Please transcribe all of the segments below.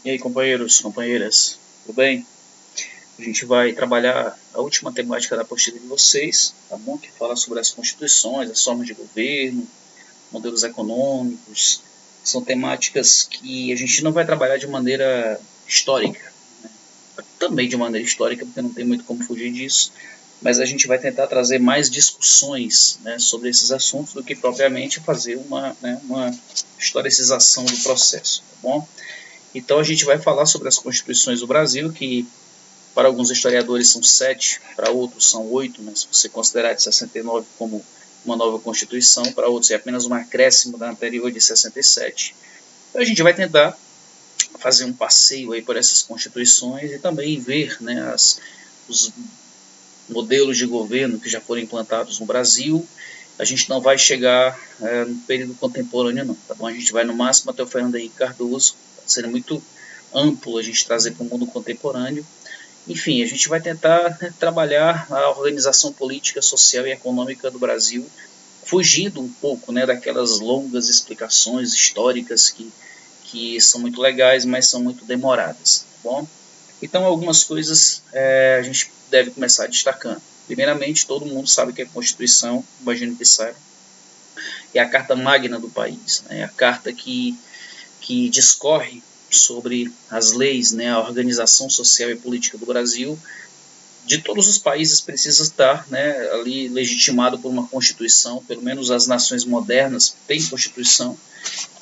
E aí, companheiros, companheiras, tudo bem? A gente vai trabalhar a última temática da apostila de vocês, tá bom? Que fala sobre as constituições, as formas de governo, modelos econômicos. São temáticas que a gente não vai trabalhar de maneira histórica, né? Também de maneira histórica, porque não tem muito como fugir disso, mas a gente vai tentar trazer mais discussões, né, sobre esses assuntos do que propriamente fazer uma historicização do processo, tá bom? Então a gente vai falar sobre as constituições do Brasil, que para alguns historiadores são 7, para outros são 8, né, se você considerar de 69 como uma nova constituição, para outros é apenas um acréscimo da anterior de 67. Então a gente vai tentar fazer um passeio aí por essas constituições e também ver, né, os modelos de governo que já foram implantados no Brasil. A gente não vai chegar no período contemporâneo não, tá bom? A gente vai no máximo até o Fernando Henrique Cardoso, seria muito amplo a gente trazer para o mundo contemporâneo. Enfim, a gente vai tentar, né, trabalhar a organização política, social e econômica do Brasil, fugindo um pouco, né, daquelas longas explicações históricas que são muito legais, mas são muito demoradas, tá bom? Então, algumas coisas a gente deve começar destacando. Primeiramente, todo mundo sabe que a Constituição, imagino que saiba, é a carta magna do país, né? É a carta que discorre sobre as leis, né, a organização social e política do Brasil. De todos os países precisa estar, né, ali legitimado por uma Constituição, pelo menos as nações modernas têm Constituição.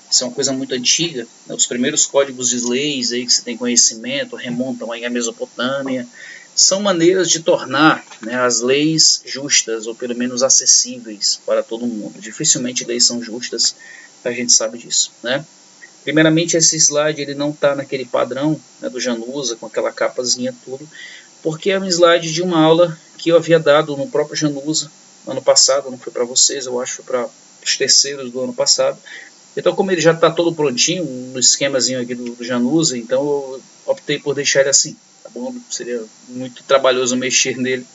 Isso é uma coisa muito antiga, né? Os primeiros códigos de leis aí que você tem conhecimento remontam aí à Mesopotâmia. São maneiras de tornar, né, as leis justas, ou pelo menos acessíveis para todo mundo. Dificilmente leis são justas, a gente sabe disso, né? Primeiramente, esse slide ele não está naquele padrão, né, do Januza, com aquela capazinha tudo, porque é um slide de uma aula que eu havia dado no próprio Januza ano passado, não foi para vocês, eu acho que foi para os terceiros do ano passado. Então, como ele já está todo prontinho, no esquemazinho aqui do Januza, então eu optei por deixar ele assim, tá bom? Seria muito trabalhoso mexer nele.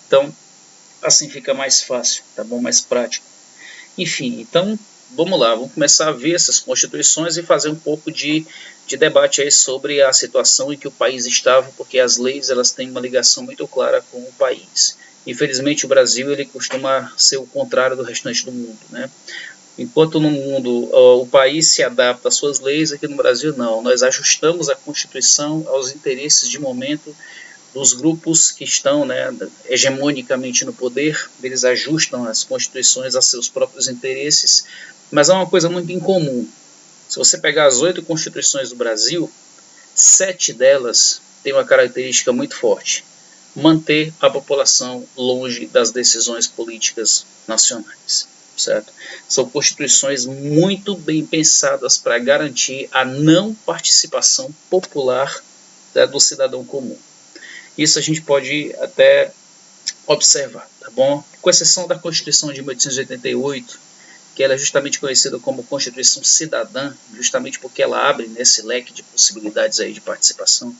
Então, assim fica mais fácil, tá bom? Mais prático. Enfim, então, vamos lá, vamos começar a ver essas constituições e fazer um pouco de debate aí sobre a situação em que o país estava, porque as leis elas têm uma ligação muito clara com o país. Infelizmente, o Brasil ele costuma ser o contrário do restante do mundo, né? Enquanto no mundo o país se adapta às suas leis, aqui no Brasil não. Nós ajustamos a Constituição aos interesses de momento dos grupos que estão, né, hegemonicamente no poder. Eles ajustam as constituições a seus próprios interesses, mas há uma coisa muito incomum. Se você pegar as 8 constituições do Brasil, 7 delas têm uma característica muito forte: manter a população longe das decisões políticas nacionais. Certo? São constituições muito bem pensadas para garantir a não participação popular, né, do cidadão comum. Isso a gente pode até observar, tá bom? Com exceção da Constituição de 1888, que ela é justamente conhecida como Constituição Cidadã, justamente porque ela abre nesse leque de possibilidades aí de participação,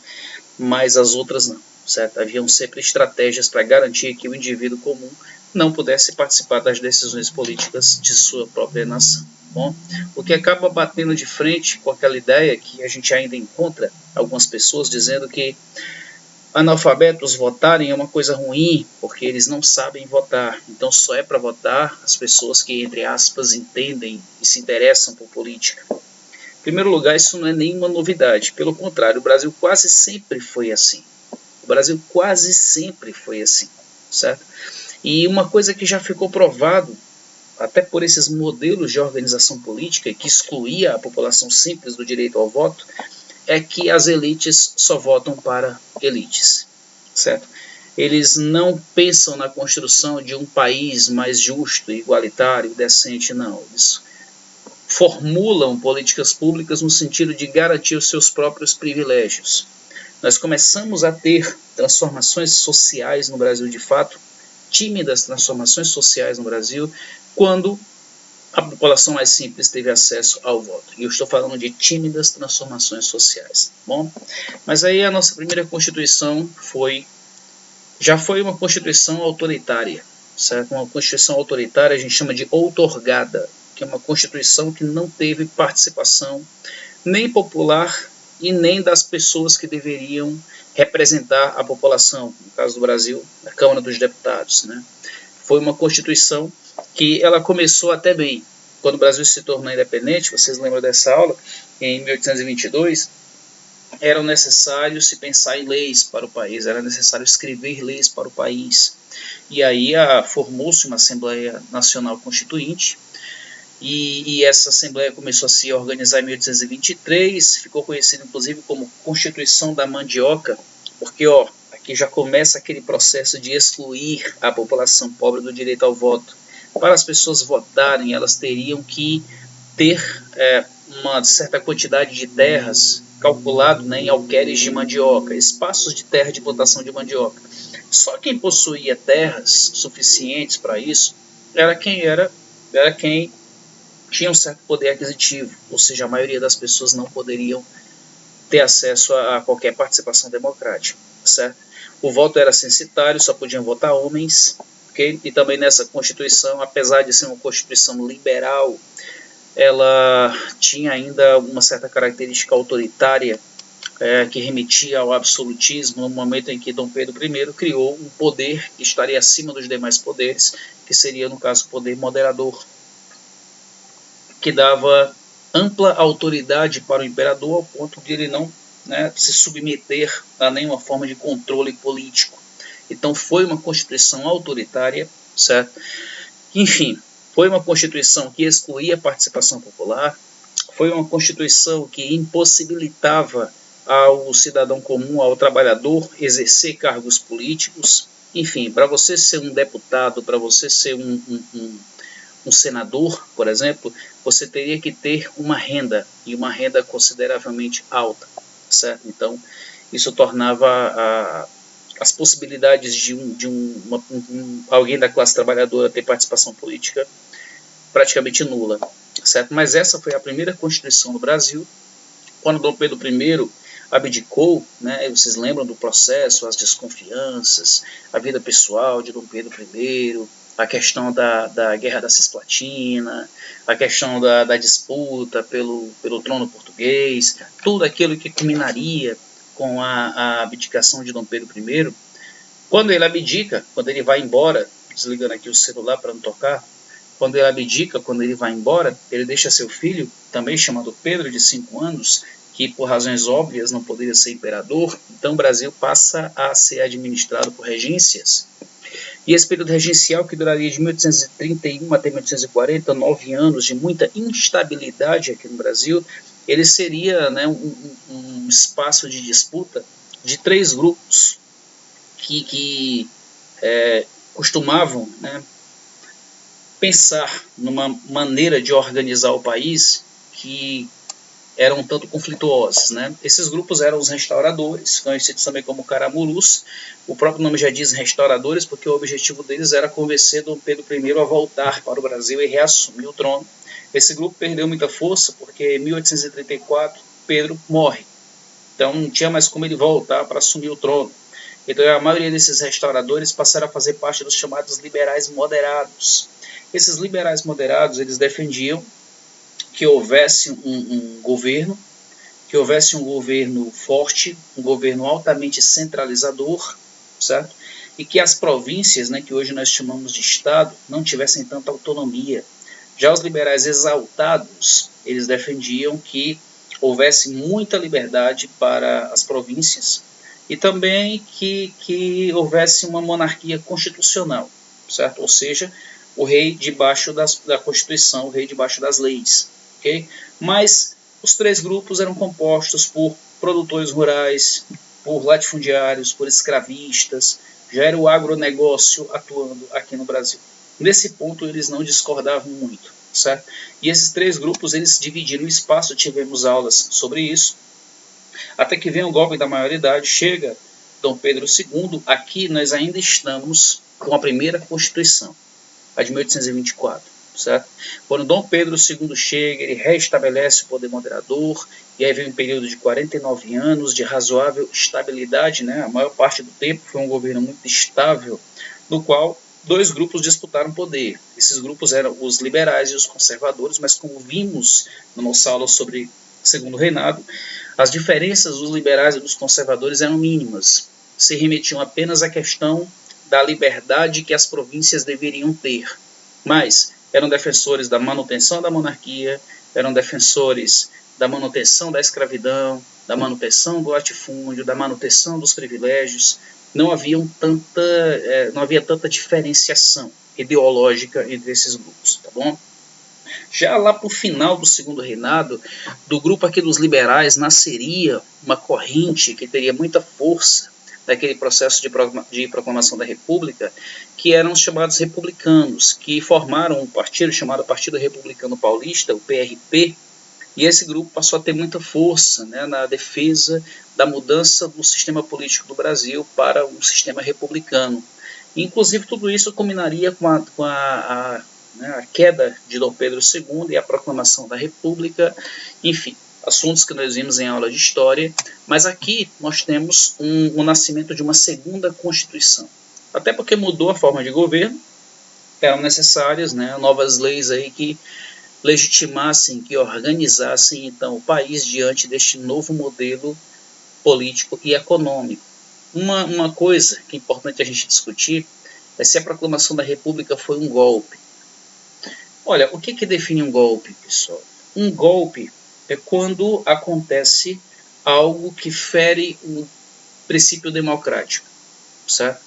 mas as outras não, certo? Haviam sempre estratégias para garantir que o indivíduo comum não pudesse participar das decisões políticas de sua própria nação. Bom, o que acaba batendo de frente com aquela ideia que a gente ainda encontra algumas pessoas dizendo que analfabetos votarem é uma coisa ruim, porque eles não sabem votar. Então só é para votar as pessoas que, entre aspas, entendem e se interessam por política. Em primeiro lugar, isso não é nenhuma novidade. Pelo contrário, o Brasil quase sempre foi assim. O Brasil quase sempre foi assim, certo? E uma coisa que já ficou provado, até por esses modelos de organização política que excluía a população simples do direito ao voto, é que as elites só votam para elites, certo? Eles não pensam na construção de um país mais justo, igualitário, decente, não. Eles formulam políticas públicas no sentido de garantir os seus próprios privilégios. Nós começamos a ter transformações sociais no Brasil de fato, tímidas transformações sociais no Brasil, quando a população mais simples teve acesso ao voto. E eu estou falando de tímidas transformações sociais. Bom, mas aí a nossa primeira Constituição já foi uma Constituição autoritária, certo? Uma Constituição autoritária a gente chama de outorgada, que é uma Constituição que não teve participação nem popular e nem das pessoas que deveriam representar a população, no caso do Brasil, a Câmara dos Deputados, né? Foi uma Constituição que ela começou até bem. Quando o Brasil se tornou independente, vocês lembram dessa aula, em 1822, era necessário se pensar em leis para o país, era necessário escrever leis para o país. E aí formou-se uma Assembleia Nacional Constituinte, e essa Assembleia começou a se organizar em 1823, ficou conhecida inclusive como Constituição da Mandioca, porque aqui já começa aquele processo de excluir a população pobre do direito ao voto. Para as pessoas votarem, elas teriam que ter uma certa quantidade de terras calculado, né, em alqueires de mandioca, espaços de terra de plantação de mandioca. Só quem possuía terras suficientes para isso era quem tinha um certo poder aquisitivo, ou seja, a maioria das pessoas não poderiam ter acesso a qualquer participação democrática, certo? O voto era censitário, só podiam votar homens, okay? E também nessa Constituição, apesar de ser uma Constituição liberal, ela tinha ainda uma certa característica autoritária, que remetia ao absolutismo, no momento em que Dom Pedro I criou um poder que estaria acima dos demais poderes, que seria, no caso, o poder moderador, que dava ampla autoridade para o imperador, ao ponto de ele não, né, se submeter a nenhuma forma de controle político. Então foi uma Constituição autoritária, certo? Enfim, foi uma Constituição que excluía a participação popular, foi uma Constituição que impossibilitava ao cidadão comum, ao trabalhador, exercer cargos políticos. Enfim, para você ser um deputado, para você ser um senador, por exemplo, você teria que ter uma renda, e uma renda consideravelmente alta, certo? Então, isso tornava as possibilidades de alguém da classe trabalhadora ter participação política praticamente nula, certo? Mas essa foi a primeira Constituição do Brasil. Quando Dom Pedro I abdicou, né, vocês lembram do processo, as desconfianças, a vida pessoal de Dom Pedro I, a questão da Guerra da Cisplatina, a questão da disputa pelo trono português, tudo aquilo que culminaria com a abdicação de Dom Pedro I. Quando ele abdica, quando ele vai embora, desligando aqui o celular para não tocar, quando ele abdica, quando ele vai embora, ele deixa seu filho, também chamado Pedro, de 5 anos, que por razões óbvias não poderia ser imperador. Então o Brasil passa a ser administrado por regências. E esse período regencial, que duraria de 1831 até 1840, 9 anos de muita instabilidade aqui no Brasil, ele seria, né, um espaço de disputa de 3 grupos que costumavam, né, pensar numa maneira de organizar o país que eram um tanto conflituosos, né? Esses grupos eram os restauradores, conhecidos também como caramurus. O próprio nome já diz restauradores, porque o objetivo deles era convencer Dom Pedro I a voltar para o Brasil e reassumir o trono. Esse grupo perdeu muita força, porque em 1834 Pedro morre. Então não tinha mais como ele voltar para assumir o trono. Então a maioria desses restauradores passaram a fazer parte dos chamados liberais moderados. Esses liberais moderados, eles defendiam que houvesse um governo, que houvesse um governo forte, um governo altamente centralizador, certo? E que as províncias, né, que hoje nós chamamos de Estado, não tivessem tanta autonomia. Já os liberais exaltados, eles defendiam que houvesse muita liberdade para as províncias e também que houvesse uma monarquia constitucional, certo? Ou seja, o rei debaixo da Constituição, o rei debaixo das leis. Okay? Mas os 3 grupos eram compostos por produtores rurais, por latifundiários, por escravistas. Já era o agronegócio atuando aqui no Brasil. Nesse ponto eles não discordavam muito, certo? E esses 3 grupos, eles dividiram o espaço, tivemos aulas sobre isso, até que vem o golpe da maioridade, chega Dom Pedro II, aqui nós ainda estamos com a primeira Constituição, a de 1824. Certo? Quando Dom Pedro II chega, ele restabelece o poder moderador, e aí vem um período de 49 anos de razoável estabilidade, né? A maior parte do tempo foi um governo muito estável, no qual 2 grupos disputaram poder. Esses grupos eram os liberais e os conservadores, mas como vimos na nossa aula sobre Segundo Reinado, As diferenças dos liberais e dos conservadores eram mínimas, se remetiam apenas à questão da liberdade que as províncias deveriam ter, mas eram defensores da manutenção da monarquia, eram defensores da manutenção da escravidão, da manutenção do latifúndio, da manutenção dos privilégios. Não havia tanta diferenciação ideológica entre esses grupos, tá bom? Já lá para o final do segundo reinado, do grupo aqui dos liberais nasceria uma corrente que teria muita força daquele processo de proclamação da República, que eram os chamados republicanos, que formaram um partido chamado Partido Republicano Paulista, o PRP, e esse grupo passou a ter muita força, né, na defesa da mudança do sistema político do Brasil para um sistema republicano. Inclusive, tudo isso culminaria com a queda de Dom Pedro II e a proclamação da República, enfim, assuntos que nós vimos em aula de história, mas aqui nós temos o nascimento de uma segunda Constituição. Até porque mudou a forma de governo, eram necessárias, né, novas leis aí que legitimassem, que organizassem então o país diante deste novo modelo político e econômico. Uma coisa que é importante a gente discutir é se a proclamação da República foi um golpe. Olha, o que define um golpe, pessoal? Um golpe é quando acontece algo que fere o princípio democrático, certo?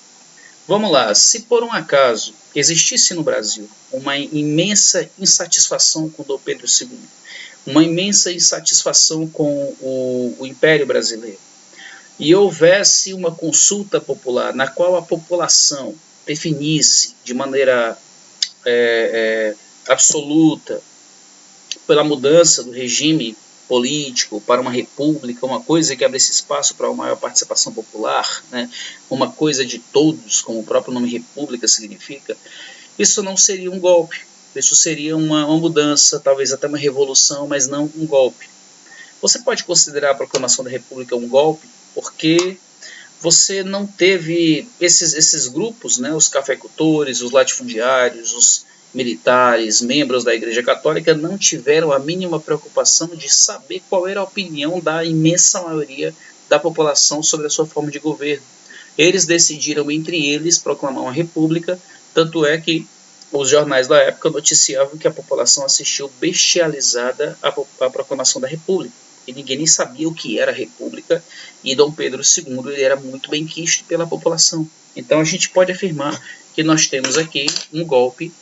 Vamos lá, se por um acaso existisse no Brasil uma imensa insatisfação com Dom Pedro II, uma imensa insatisfação com o Império Brasileiro, e houvesse uma consulta popular na qual a população definisse de maneira absoluta pela mudança do regime político para uma república, uma coisa que abrisse espaço para uma maior participação popular, né, uma coisa de todos, como o próprio nome república significa, isso não seria um golpe, isso seria uma mudança, talvez até uma revolução, mas não um golpe. Você pode considerar a proclamação da República um golpe porque você não teve esses grupos, né, os cafeicultores, os latifundiários, os militares, membros da Igreja Católica, não tiveram a mínima preocupação de saber qual era a opinião da imensa maioria da população sobre a sua forma de governo. Eles decidiram entre eles proclamar uma república, tanto é que os jornais da época noticiavam que a população assistiu bestializada à proclamação da república, e ninguém nem sabia o que era a república, e Dom Pedro II ele era muito bem quisto pela população. Então a gente pode afirmar que nós temos aqui um golpe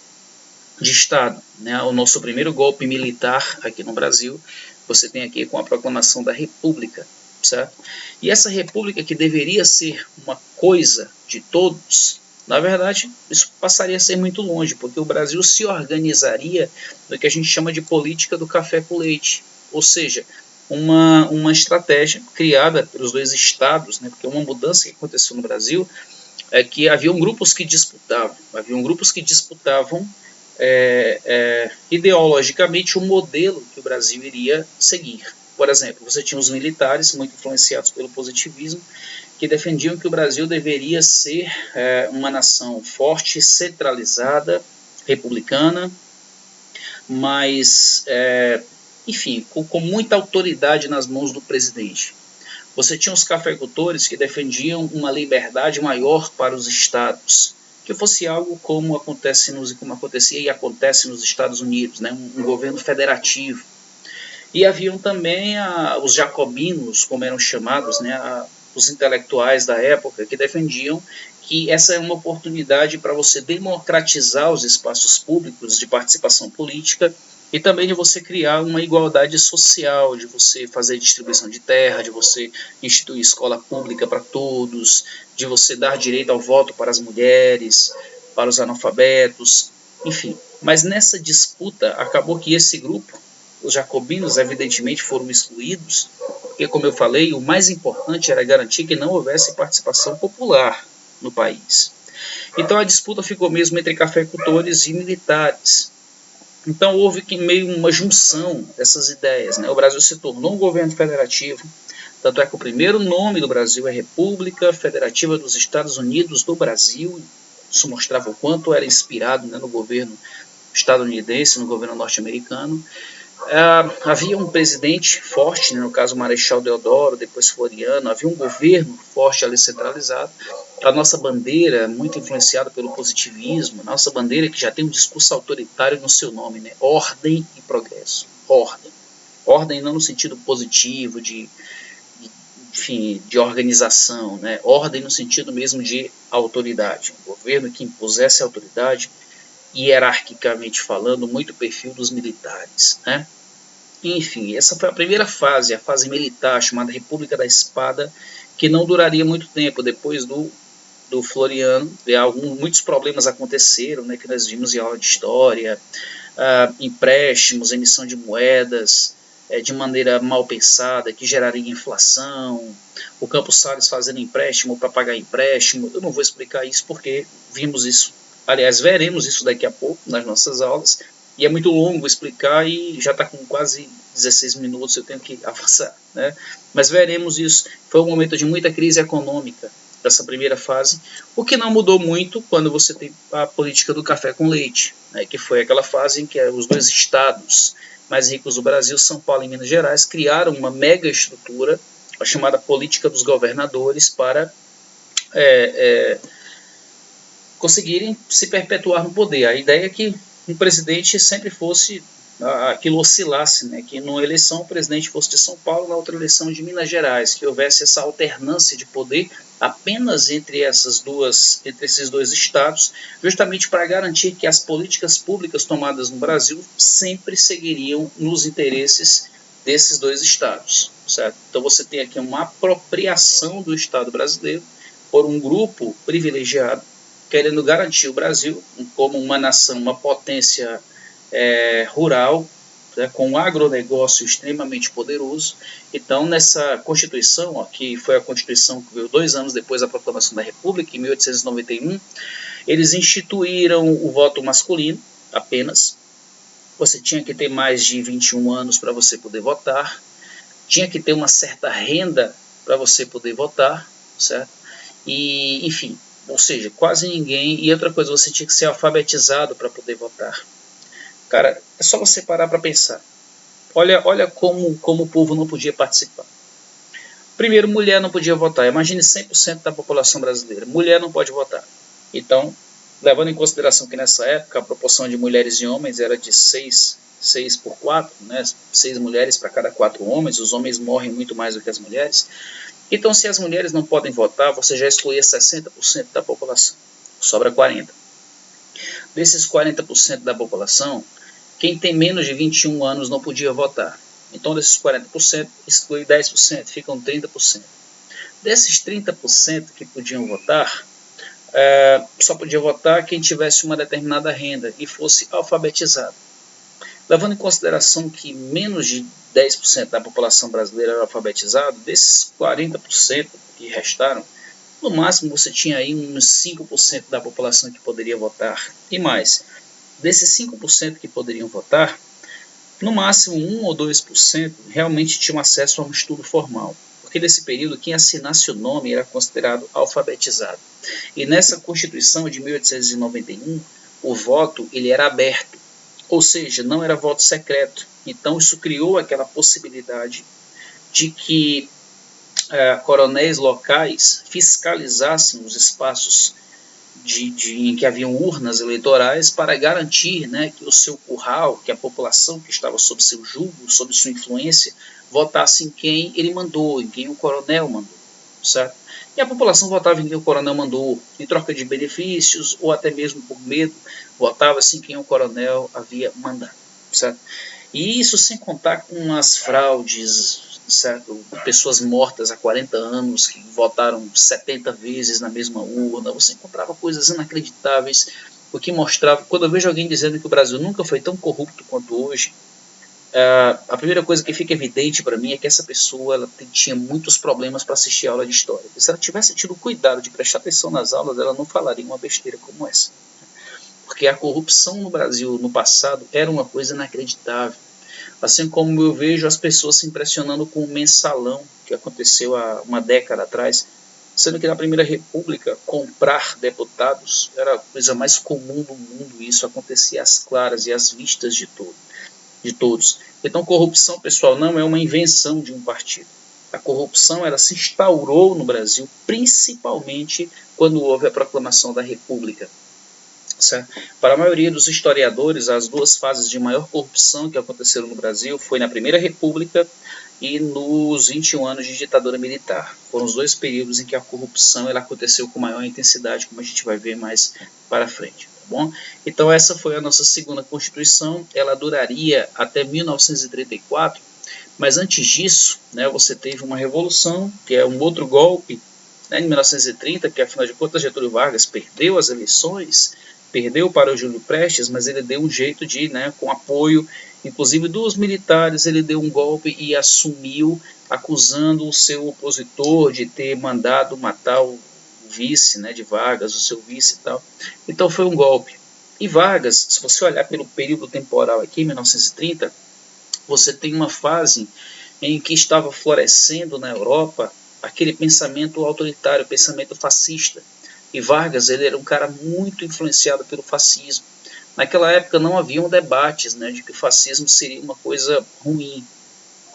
de Estado, né? O nosso primeiro golpe militar aqui no Brasil, você tem aqui com a proclamação da República, certo? E essa República que deveria ser uma coisa de todos, na verdade, isso passaria a ser muito longe, porque o Brasil se organizaria no que a gente chama de política do café com leite, ou seja, uma estratégia criada pelos dois estados, né? Porque uma mudança que aconteceu no Brasil é que haviam grupos que disputavam ideologicamente o modelo que o Brasil iria seguir. Por exemplo, você tinha os militares, muito influenciados pelo positivismo, que defendiam que o Brasil deveria ser uma nação forte, centralizada, republicana, mas, enfim, com muita autoridade nas mãos do presidente. Você tinha os cafeicultores que defendiam uma liberdade maior para os estados, que fosse algo como acontecia e acontece nos Estados Unidos, né? Um governo federativo. E haviam também os jacobinos, como eram chamados, né? Os intelectuais da época, que defendiam que essa é uma oportunidade para você democratizar os espaços públicos de participação política e também de você criar uma igualdade social, de você fazer distribuição de terra, de você instituir escola pública para todos, de você dar direito ao voto para as mulheres, para os analfabetos, enfim. Mas nessa disputa acabou que esse grupo, os jacobinos, evidentemente foram excluídos, porque, como eu falei, o mais importante era garantir que não houvesse participação popular no país. Então a disputa ficou mesmo entre cafeicultores e militares. Então houve que meio uma junção dessas ideias, né? O Brasil se tornou um governo federativo, tanto é que o primeiro nome do Brasil é República Federativa dos Estados Unidos do Brasil. Isso mostrava o quanto era inspirado, né, no governo estadunidense, no governo norte-americano. Havia um presidente forte, né, no caso Marechal Deodoro, depois Floriano, havia um governo forte ali centralizado. A nossa bandeira, muito influenciada pelo positivismo, a nossa bandeira que já tem um discurso autoritário no seu nome, né, ordem e progresso. Ordem. Ordem não no sentido positivo, enfim, de organização, né? Ordem no sentido mesmo de autoridade. Um governo que impusesse autoridade, hierarquicamente falando, muito perfil dos militares, né? Enfim, essa foi a primeira fase, a fase militar, chamada República da Espada, que não duraria muito tempo. Depois do Floriano, muitos problemas aconteceram, né, que nós vimos em aula de história, empréstimos, emissão de moedas, de maneira mal pensada, que geraria inflação, o Campos Salles fazendo empréstimo para pagar empréstimo. Eu não vou explicar isso porque vimos isso, aliás, veremos isso daqui a pouco nas nossas aulas, e é muito longo explicar e já está com quase 16 minutos, eu tenho que avançar, né? Mas veremos isso. Foi um momento de muita crise econômica, dessa primeira fase, o que não mudou muito quando você tem a política do café com leite, né, que foi aquela fase em que os dois estados mais ricos do Brasil, São Paulo e Minas Gerais, criaram uma mega estrutura, a chamada política dos governadores, para conseguirem se perpetuar no poder. A ideia é que um presidente sempre fosse aquilo oscilasse, né? Que numa eleição o presidente fosse de São Paulo, na outra eleição de Minas Gerais, que houvesse essa alternância de poder apenas entre esses dois estados, justamente para garantir que as políticas públicas tomadas no Brasil sempre seguiriam nos interesses desses dois estados, certo? Então você tem aqui uma apropriação do Estado brasileiro por um grupo privilegiado querendo garantir o Brasil como uma nação, uma potência rural, né, com um agronegócio extremamente poderoso. Então, nessa Constituição, que foi a Constituição que veio 2 anos depois da proclamação da República, em 1891, eles instituíram o voto masculino apenas. Você tinha que ter mais de 21 anos para você poder votar, tinha que ter uma certa renda para você poder votar, certo? E, enfim, ou seja, quase ninguém. E outra coisa, você tinha que ser alfabetizado para poder votar. Cara, é só você parar para pensar. Olha como o povo não podia participar. Primeiro, mulher não podia votar. Imagine 100% da população brasileira. Mulher não pode votar. Então, levando em consideração que nessa época a proporção de mulheres e homens era de 6 por 4, né? 6 mulheres para cada 4 homens. Os homens morrem muito mais do que as mulheres. Então, se as mulheres não podem votar, você já excluía 60% da população. Sobra 40%. Desses 40% da população, quem tem menos de 21 anos não podia votar. Então, desses 40%, exclui 10%, ficam 30%. Desses 30% que podiam votar, só podia votar quem tivesse uma determinada renda e fosse alfabetizado. Levando em consideração que menos de 10% da população brasileira era alfabetizado, desses 40% que restaram, no máximo você tinha aí uns 5% da população que poderia votar. E mais, desses 5% que poderiam votar, no máximo 1 ou 2% realmente tinham acesso a um estudo formal. Porque nesse período, quem assinasse o nome era considerado alfabetizado. E nessa Constituição de 1891, o voto ele era aberto. Ou seja, não era voto secreto. Então isso criou aquela possibilidade de que coronéis locais fiscalizassem os espaços em que haviam urnas eleitorais para garantir, né, que o seu curral, que a população que estava sob seu jugo, sob sua influência, votasse em quem ele mandou, em quem o coronel mandou, certo? E a população votava em quem o coronel mandou, em troca de benefícios ou até mesmo por medo, votava-se em quem o coronel havia mandado, certo? E isso sem contar com as fraudes, certo? Pessoas mortas há 40 anos que votaram 70 vezes na mesma urna. Você encontrava coisas inacreditáveis, o que mostrava, quando eu vejo alguém dizendo que o Brasil nunca foi tão corrupto quanto hoje, a primeira coisa que fica evidente para mim é que essa pessoa ela tinha muitos problemas para assistir a aula de história. Se ela tivesse tido cuidado de prestar atenção nas aulas, ela não falaria uma besteira como essa. Porque a corrupção no Brasil no passado era uma coisa inacreditável. Assim como eu vejo as pessoas se impressionando com o mensalão que aconteceu há uma década atrás, sendo que na Primeira República comprar deputados era a coisa mais comum do mundo, e isso acontecia às claras e às vistas de todos. de todos. Então, corrupção, pessoal, não é uma invenção de um partido. A corrupção ela se instaurou no Brasil, principalmente quando houve a proclamação da República. Certo? Para a maioria dos historiadores, as duas fases de maior corrupção que aconteceram no Brasil foi na Primeira República e nos 21 anos de ditadura militar. Foram os dois períodos em que a corrupção ela aconteceu com maior intensidade, como a gente vai ver mais para frente. Tá bom? Então essa foi a nossa segunda Constituição, ela duraria até 1934, mas antes disso, né, você teve uma revolução, que é um outro golpe, né, em 1930, que afinal de contas Getúlio Vargas perdeu as eleições, perdeu para o Júlio Prestes, mas ele deu um jeito de, né, com apoio, inclusive dos militares, ele deu um golpe e assumiu, acusando o seu opositor de ter mandado matar o vice, né, de Vargas, o seu vice e tal. Então foi um golpe. E Vargas, se você olhar pelo período temporal aqui, 1930, você tem uma fase em que estava florescendo na Europa aquele pensamento autoritário, pensamento fascista. E Vargas ele era um cara muito influenciado pelo fascismo. Naquela época não haviam debates, né, de que o fascismo seria uma coisa ruim.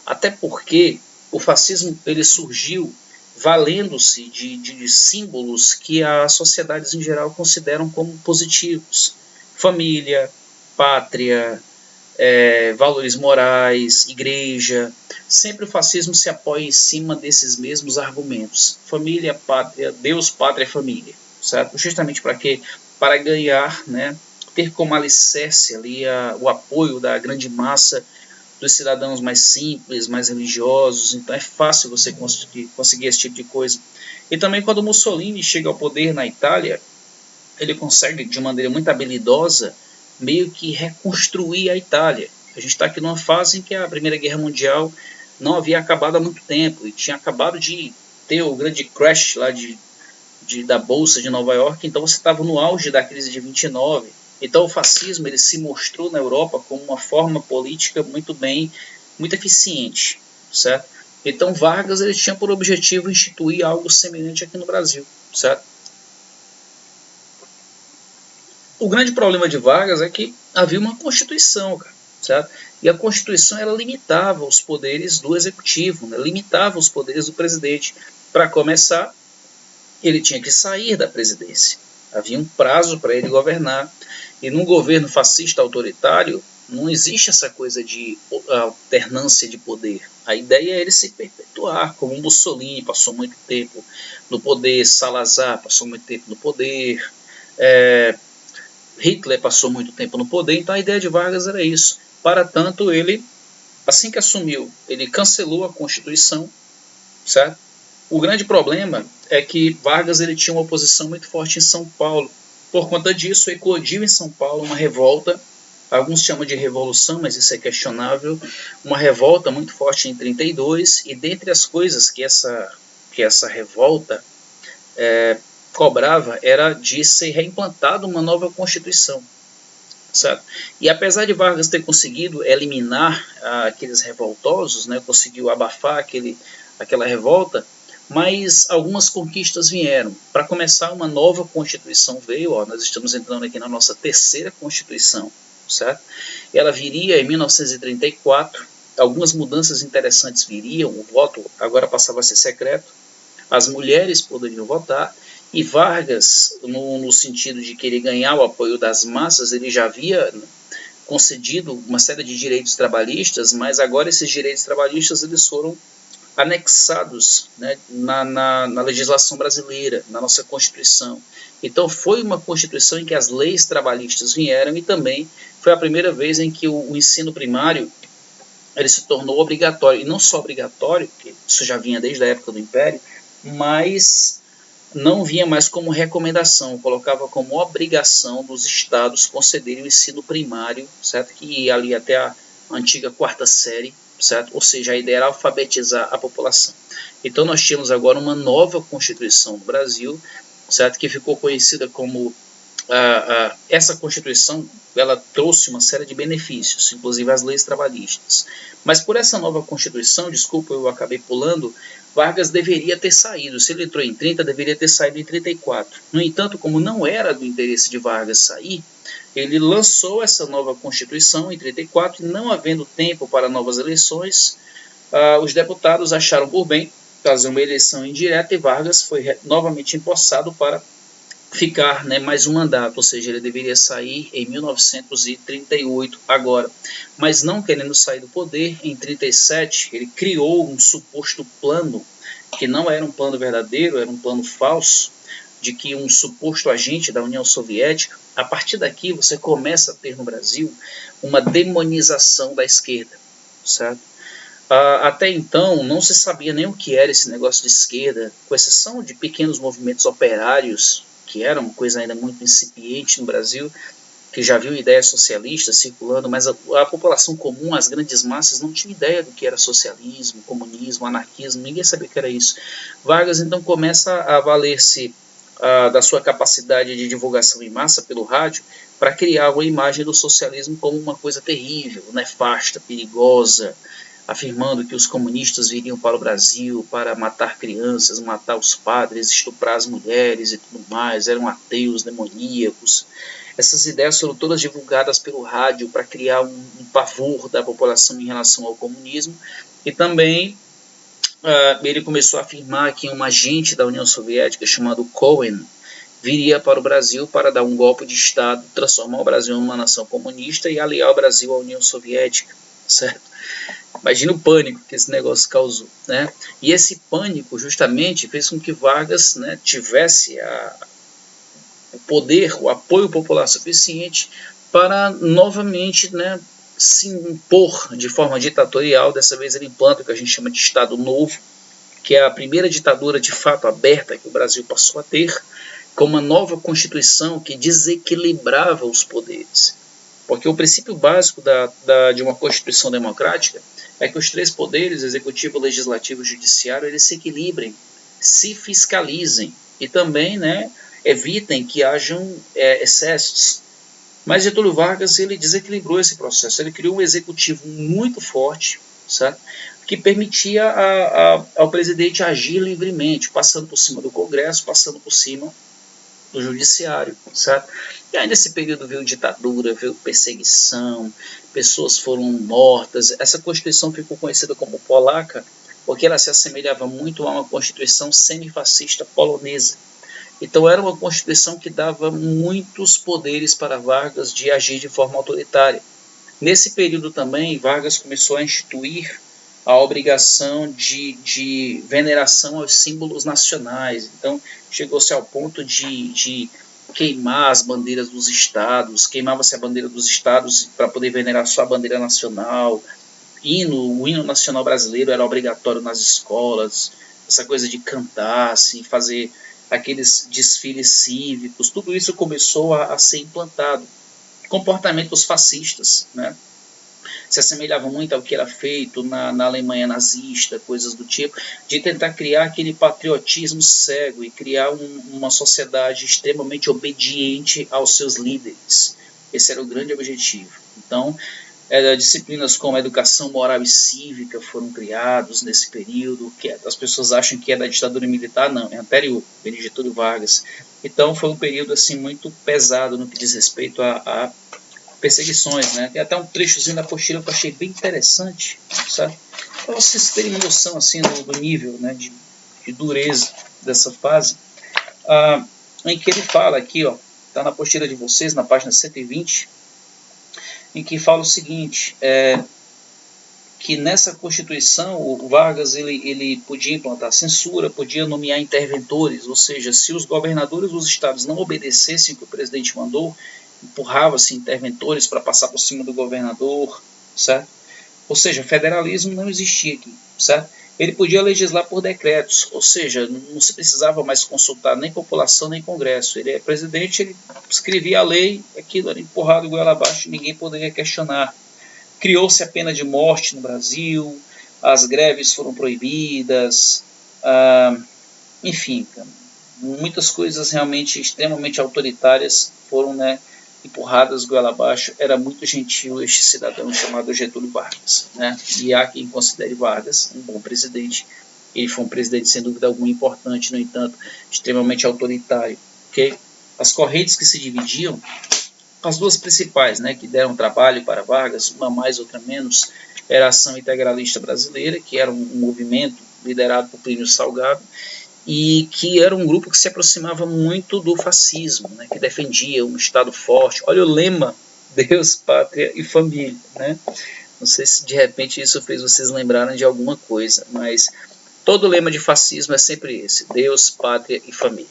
Até porque o fascismo ele surgiu valendo-se de símbolos que as sociedades em geral consideram como positivos. Família, pátria, valores morais, igreja. Sempre o fascismo se apoia em cima desses mesmos argumentos. Família, pátria, Deus, pátria, família. Certo? Justamente para quê? Para ganhar, né, ter como alicerce ali o apoio da grande massa dos cidadãos mais simples, mais religiosos. Então é fácil você conseguir esse tipo de coisa. E também quando Mussolini chega ao poder na Itália, ele consegue de maneira muito habilidosa meio que reconstruir a Itália. A gente está aqui numa fase em que a Primeira Guerra Mundial não havia acabado há muito tempo e tinha acabado de ter o grande crash lá da Bolsa de Nova York, então você estava no auge da crise de 29. Então o fascismo ele se mostrou na Europa como uma forma política muito eficiente, certo? Então Vargas ele tinha por objetivo instituir algo semelhante aqui no Brasil, certo? O grande problema de Vargas é que havia uma Constituição, cara, certo? E a Constituição ela limitava os poderes do Executivo, né? Limitava os poderes do presidente. Para começar, ele tinha que sair da presidência. Havia um prazo para ele governar. E num governo fascista autoritário, não existe essa coisa de alternância de poder. A ideia é ele se perpetuar, como Mussolini passou muito tempo no poder, Salazar passou muito tempo no poder, Hitler passou muito tempo no poder, então a ideia de Vargas era isso. Para tanto, ele, assim que assumiu, ele cancelou a Constituição, certo? O grande problema é que Vargas ele tinha uma oposição muito forte em São Paulo. Por conta disso, eclodiu em São Paulo uma revolta, alguns chamam de revolução, mas isso é questionável, uma revolta muito forte em 32, e dentre as coisas que essa revolta cobrava era de ser reimplantada uma nova Constituição. Certo? E apesar de Vargas ter conseguido eliminar aqueles revoltosos, né, conseguiu abafar aquela revolta, mas algumas conquistas vieram. Para começar, uma nova Constituição veio, nós estamos entrando aqui na nossa terceira Constituição, certo? Ela viria em 1934, algumas mudanças interessantes viriam, o voto agora passava a ser secreto, as mulheres poderiam votar, e Vargas, no sentido de querer ganhar o apoio das massas, ele já havia concedido uma série de direitos trabalhistas, mas agora esses direitos trabalhistas eles foram anexados, né, na legislação brasileira, na nossa Constituição. Então foi uma Constituição em que as leis trabalhistas vieram e também foi a primeira vez em que o ensino primário ele se tornou obrigatório, e não só obrigatório, porque isso já vinha desde a época do Império, mas não vinha mais como recomendação, colocava como obrigação dos estados concederem o ensino primário, certo? Que ia ali até a antiga quarta série, certo? Ou seja, a ideia era alfabetizar a população. Então nós tínhamos agora uma nova Constituição no Brasil, certo? Que ficou conhecida como essa Constituição ela trouxe uma série de benefícios, inclusive as leis trabalhistas. Mas por essa nova Constituição, desculpa, eu acabei pulando, Vargas deveria ter saído. Se ele entrou em 30, deveria ter saído em 34. No entanto, como não era do interesse de Vargas sair, ele lançou essa nova Constituição em 34 e não havendo tempo para novas eleições, os deputados acharam por bem fazer uma eleição indireta e Vargas foi novamente empossado para ficar, né, mais um mandato, ou seja, ele deveria sair em 1938 agora. Mas não querendo sair do poder, em 37 ele criou um suposto plano, que não era um plano verdadeiro, era um plano falso, de que um suposto agente da União Soviética, a partir daqui você começa a ter no Brasil uma demonização da esquerda, certo? Até então não se sabia nem o que era esse negócio de esquerda, com exceção de pequenos movimentos operários, que era uma coisa ainda muito incipiente no Brasil, que já viu ideias socialistas circulando, mas a população comum, as grandes massas, não tinha ideia do que era socialismo, comunismo, anarquismo, ninguém sabia o que era isso. Vargas então começa a valer-se da sua capacidade de divulgação em massa pelo rádio para criar uma imagem do socialismo como uma coisa terrível, nefasta, perigosa, afirmando que os comunistas viriam para o Brasil para matar crianças, matar os padres, estuprar as mulheres e tudo mais, eram ateus, demoníacos. Essas ideias foram todas divulgadas pelo rádio para criar um pavor da população em relação ao comunismo, e também ele começou a afirmar que um agente da União Soviética chamado Cohen viria para o Brasil para dar um golpe de Estado, transformar o Brasil numa nação comunista e aliar o Brasil à União Soviética, certo? Imagina o pânico que esse negócio causou, né? E esse pânico justamente fez com que Vargas, né, tivesse o poder, o apoio popular suficiente para novamente, né, se impor de forma ditatorial. Dessa vez ele implanta o que a gente chama de Estado Novo, que é a primeira ditadura de fato aberta que o Brasil passou a ter, com uma nova Constituição que desequilibrava os poderes. Porque o princípio básico de uma Constituição democrática é que os três poderes, executivo, legislativo e judiciário, eles se equilibrem, se fiscalizem e também, né, evitem que hajam excessos. Mas Getúlio Vargas ele desequilibrou esse processo, ele criou um executivo muito forte, certo? Que permitia ao presidente agir livremente, passando por cima do Congresso, passando por cima do judiciário, certo? E aí nesse período veio ditadura, veio perseguição, pessoas foram mortas. Essa Constituição ficou conhecida como polaca porque ela se assemelhava muito a uma Constituição semifascista polonesa. Então era uma Constituição que dava muitos poderes para Vargas de agir de forma autoritária. Nesse período também, Vargas começou a instituir a obrigação de veneração aos símbolos nacionais. Então, chegou-se ao ponto de queimar as bandeiras dos estados, queimava-se a bandeira dos estados para poder venerar só a bandeira nacional. O hino nacional brasileiro era obrigatório nas escolas, essa coisa de cantar, assim, fazer aqueles desfiles cívicos, tudo isso começou a ser implantado. Comportamentos fascistas, né? Se assemelhava muito ao que era feito na Alemanha nazista, coisas do tipo, de tentar criar aquele patriotismo cego e criar uma sociedade extremamente obediente aos seus líderes. Esse era o grande objetivo. Então, disciplinas como educação moral e cívica foram criados nesse período, que as pessoas acham que é da ditadura militar, não, é anterior, de Getúlio Vargas. Então foi um período assim muito pesado no que diz respeito a perseguições, né? Tem até um trechozinho da apostila que eu achei bem interessante, sabe? Para vocês terem uma noção assim do nível, né, de dureza dessa fase, em que ele fala aqui, ó, está na apostila de vocês, na página 120, em que fala o seguinte, que nessa Constituição o Vargas ele podia implantar censura, podia nomear interventores, ou seja, se os governadores dos estados não obedecessem o que o presidente mandou, empurrava-se interventores para passar por cima do governador, certo? Ou seja, federalismo não existia aqui, certo? Ele podia legislar por decretos, ou seja, não se precisava mais consultar nem população nem Congresso. Ele é presidente, ele escrevia a lei, aquilo era empurrado goela abaixo, ninguém poderia questionar. Criou-se a pena de morte no Brasil, as greves foram proibidas, enfim, muitas coisas realmente extremamente autoritárias foram, né, empurradas goela abaixo. Era muito gentil este cidadão chamado Getúlio Vargas, né? E há quem considere Vargas um bom presidente. Ele foi um presidente sem dúvida alguma importante, no entanto, extremamente autoritário. Okay? As correntes que se dividiam, as duas principais, né, que deram trabalho para Vargas, uma mais, outra menos, era a Ação Integralista Brasileira, que era um movimento liderado por Plínio Salgado, e que era um grupo que se aproximava muito do fascismo, né, que defendia um Estado forte. Olha o lema: Deus, Pátria e Família. Né? Não sei se de repente isso fez vocês lembrarem de alguma coisa, mas todo lema de fascismo é sempre esse: Deus, Pátria e Família.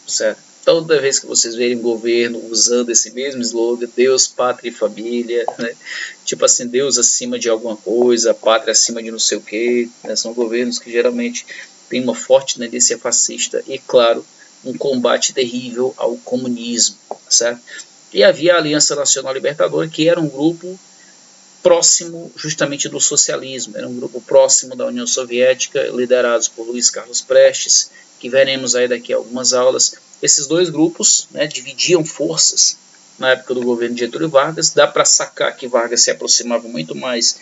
Certo? Toda vez que vocês verem o governo usando esse mesmo slogan, Deus, Pátria e Família, né? Tipo assim, Deus acima de alguma coisa, pátria acima de não sei o quê, né? São governos que geralmente têm uma forte tendência fascista e, claro, um combate terrível ao comunismo, certo? E havia a Aliança Nacional Libertadora, que era um grupo próximo justamente do socialismo, era um grupo próximo da União Soviética, liderados por Luiz Carlos Prestes, que veremos aí daqui a algumas aulas. Esses dois grupos, né, dividiam forças na época do governo de Getúlio Vargas. Dá para sacar que Vargas se aproximava muito mais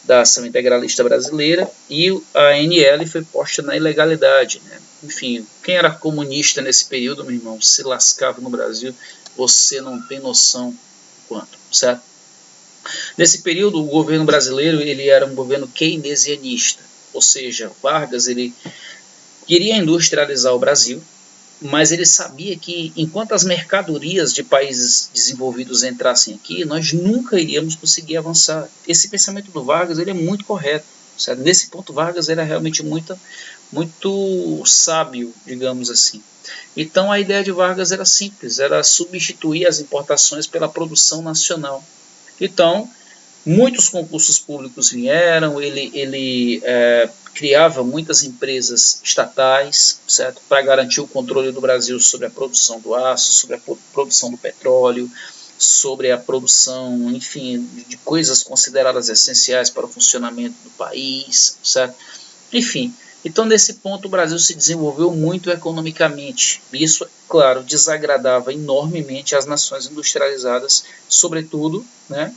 da Ação Integralista Brasileira, e a ANL foi posta na ilegalidade. Né? Enfim, quem era comunista nesse período, meu irmão, se lascava no Brasil, você não tem noção do quanto, certo? Nesse período, o governo brasileiro ele era um governo keynesianista, ou seja, Vargas ele queria industrializar o Brasil, mas ele sabia que enquanto as mercadorias de países desenvolvidos entrassem aqui, nós nunca iríamos conseguir avançar. Esse pensamento do Vargas ele é muito correto. Certo? Nesse ponto, Vargas era realmente muito sábio, digamos assim. Então, a ideia de Vargas era simples, era substituir as importações pela produção nacional. Então, muitos concursos públicos vieram, ele criava muitas empresas estatais, certo, para garantir o controle do Brasil sobre a produção do aço, sobre a produção do petróleo, sobre a produção, enfim, de coisas consideradas essenciais para o funcionamento do país, certo? Enfim, então nesse ponto o Brasil se desenvolveu muito economicamente. Isso, claro, desagradava enormemente as nações industrializadas, sobretudo, né,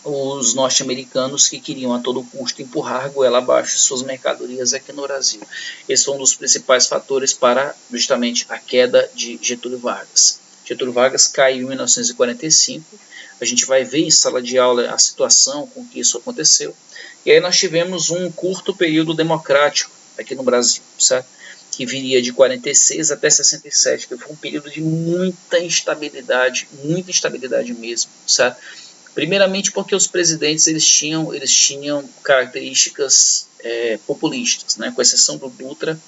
os norte-americanos que queriam a todo custo empurrar goela abaixo suas mercadorias aqui no Brasil. Esse foi um dos principais fatores para justamente a queda de Getúlio Vargas. Getúlio Vargas caiu em 1945, a gente vai ver em sala de aula a situação com que isso aconteceu, e aí nós tivemos um curto período democrático aqui no Brasil, certo? Que viria de 46 até 67, que foi um período de muita instabilidade mesmo, certo? Primeiramente porque os presidentes eles tinham características populistas, né? Com exceção do Dutra.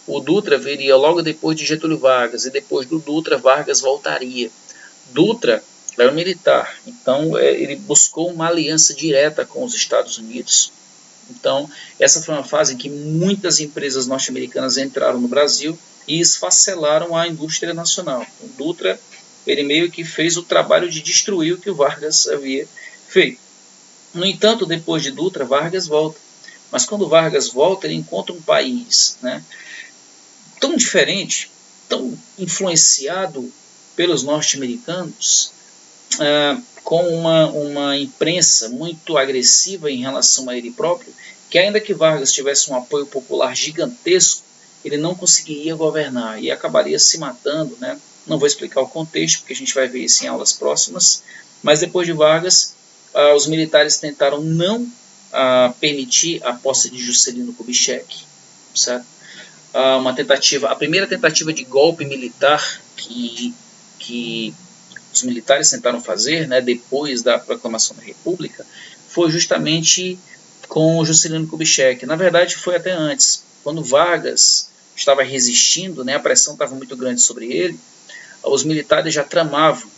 O Dutra viria logo depois de Getúlio Vargas, e depois do Dutra, Vargas voltaria. Dutra era um militar, então ele buscou uma aliança direta com os Estados Unidos. Então, essa foi uma fase em que muitas empresas norte-americanas entraram no Brasil e esfacelaram a indústria nacional. O Dutra ele meio que fez o trabalho de destruir o que o Vargas havia feito. No entanto, depois de Dutra, Vargas volta. Mas quando Vargas volta, ele encontra um país, né, tão diferente, tão influenciado pelos norte-americanos, com uma imprensa muito agressiva em relação a ele próprio, que ainda que Vargas tivesse um apoio popular gigantesco, ele não conseguiria governar e acabaria se matando, né? Não vou explicar o contexto, porque a gente vai ver isso em aulas próximas, mas depois de Vargas, os militares tentaram não permitir a posse de Juscelino Kubitschek, certo? A primeira tentativa de golpe militar que os militares tentaram fazer, né, depois da proclamação da República, foi justamente com o Juscelino Kubitschek. Na verdade, foi até antes. Quando Vargas estava resistindo, né, a pressão estava muito grande sobre ele, os militares já tramavam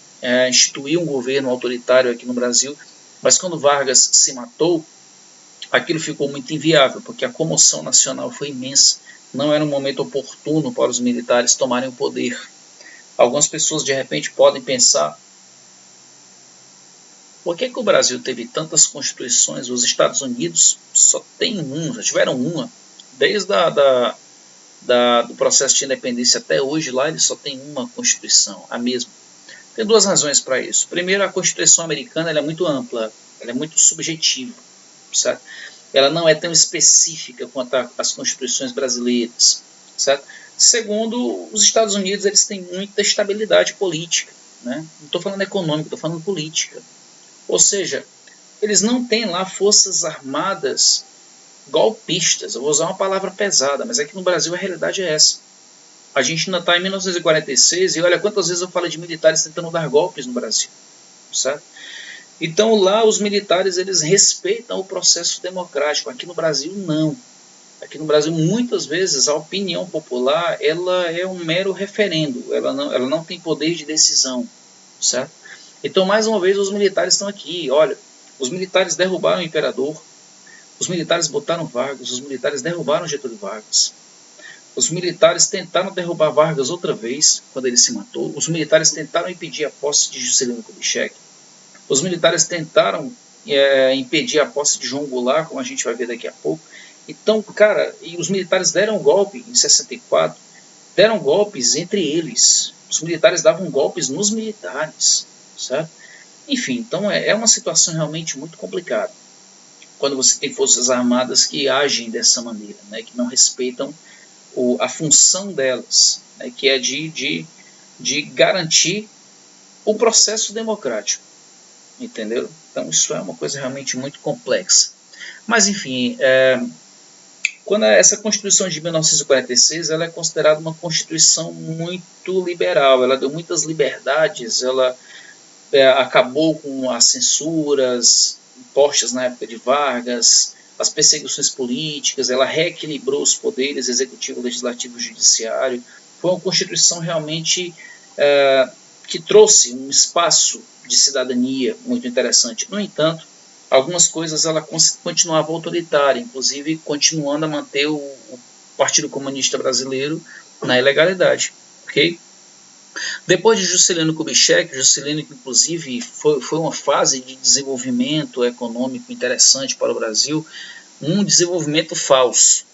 instituir um governo autoritário aqui no Brasil, mas quando Vargas se matou, aquilo ficou muito inviável, porque a comoção nacional foi imensa. Não era um momento oportuno para os militares tomarem o poder. Algumas pessoas de repente podem pensar: por que o Brasil teve tantas constituições? Os Estados Unidos só tem uma, já tiveram uma, desde do processo de independência até hoje, lá ele só tem uma Constituição, a mesma. Tem duas razões para isso. Primeiro, a Constituição americana ela é muito ampla, ela é muito subjetiva, certo? Ela não é tão específica quanto as constituições brasileiras, certo? Segundo, os Estados Unidos eles têm muita estabilidade política, né? Não estou falando econômica, estou falando política. Ou seja, eles não têm lá forças armadas golpistas. Eu vou usar uma palavra pesada, mas aqui no Brasil a realidade é essa. A gente ainda está em 1946 e olha quantas vezes eu falo de militares tentando dar golpes no Brasil, certo? Então lá os militares eles respeitam o processo democrático. Aqui no Brasil não. Aqui no Brasil muitas vezes a opinião popular ela é um mero referendo. Ela não tem poder de decisão, certo? Então mais uma vez os militares estão aqui. Olha, os militares derrubaram o imperador. Os militares botaram Vargas. Os militares derrubaram Getúlio Vargas. Os militares tentaram derrubar Vargas outra vez, quando ele se matou. Os militares tentaram impedir a posse de Juscelino Kubitschek. Os militares tentaram impedir a posse de João Goulart, como a gente vai ver daqui a pouco. Então, cara, e os militares deram golpe em 64, deram golpes entre eles. Os militares davam golpes nos militares, certo? Enfim, então é uma situação realmente muito complicada. Quando você tem forças armadas que agem dessa maneira, né, que não respeitam a função delas, né, que é de garantir o processo democrático, entendeu? Então isso é uma coisa realmente muito complexa. Mas enfim, quando essa Constituição de 1946 ela é considerada uma Constituição muito liberal, ela deu muitas liberdades, ela acabou com as censuras impostas na época de Vargas, as perseguições políticas, ela reequilibrou os poderes executivo, legislativo e judiciário. Foi uma Constituição realmente que trouxe um espaço de cidadania muito interessante. No entanto, algumas coisas ela continuava autoritária, inclusive continuando a manter o Partido Comunista Brasileiro na ilegalidade. Okay? Depois de Juscelino Kubitschek, Juscelino inclusive foi uma fase de desenvolvimento econômico interessante para o Brasil, um desenvolvimento falso,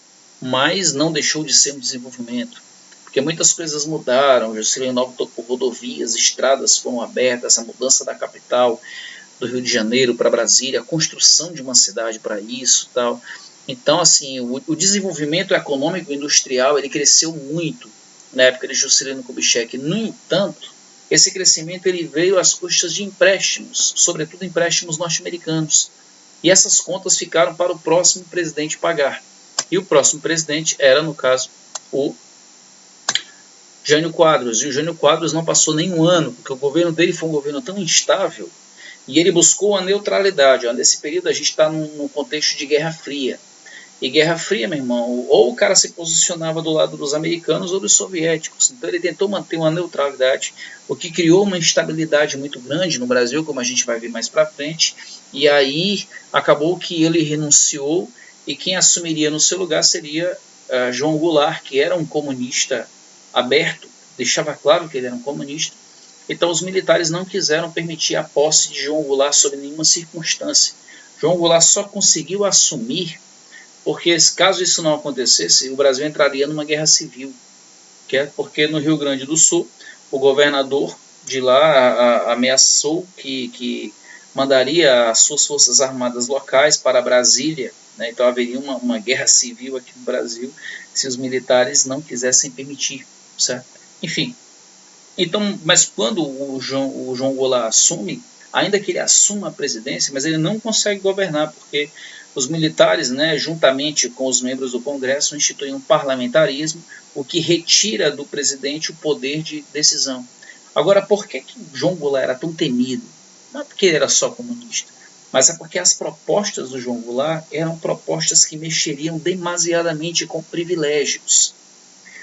mas não deixou de ser um desenvolvimento, porque muitas coisas mudaram. Juscelino tocou rodovias, estradas foram abertas, a mudança da capital do Rio de Janeiro para Brasília, a construção de uma cidade para isso, tal. Então, assim, o desenvolvimento econômico e industrial ele cresceu muito na época de Juscelino Kubitschek. No entanto, esse crescimento ele veio às custas de empréstimos, sobretudo empréstimos norte-americanos. E essas contas ficaram para o próximo presidente pagar. E o próximo presidente era, no caso, o Jânio Quadros. E o Jânio Quadros não passou nem um ano, porque o governo dele foi um governo tão instável e ele buscou a neutralidade. Nesse período a gente está num contexto de Guerra Fria. E Guerra Fria, meu irmão, ou o cara se posicionava do lado dos americanos ou dos soviéticos. Então ele tentou manter uma neutralidade, o que criou uma instabilidade muito grande no Brasil, como a gente vai ver mais para frente. E aí acabou que ele renunciou e quem assumiria no seu lugar seria João Goulart, que era um comunista aberto, deixava claro que ele era um comunista. Então os militares não quiseram permitir a posse de João Goulart sob nenhuma circunstância. João Goulart só conseguiu assumir porque caso isso não acontecesse, o Brasil entraria numa guerra civil, que é porque no Rio Grande do Sul o governador de lá ameaçou que mandaria as suas forças armadas locais para Brasília, né? Então haveria uma guerra civil aqui no Brasil se os militares não quisessem permitir, certo? Enfim, então, mas quando o João Goulart assume, ainda que ele assuma a presidência, mas ele não consegue governar, porque os militares, né, juntamente com os membros do Congresso, instituem um parlamentarismo, o que retira do presidente o poder de decisão. Agora, por que João Goulart era tão temido? Não é porque ele era só comunista, mas é porque as propostas do João Goulart eram propostas que mexeriam demasiadamente com privilégios.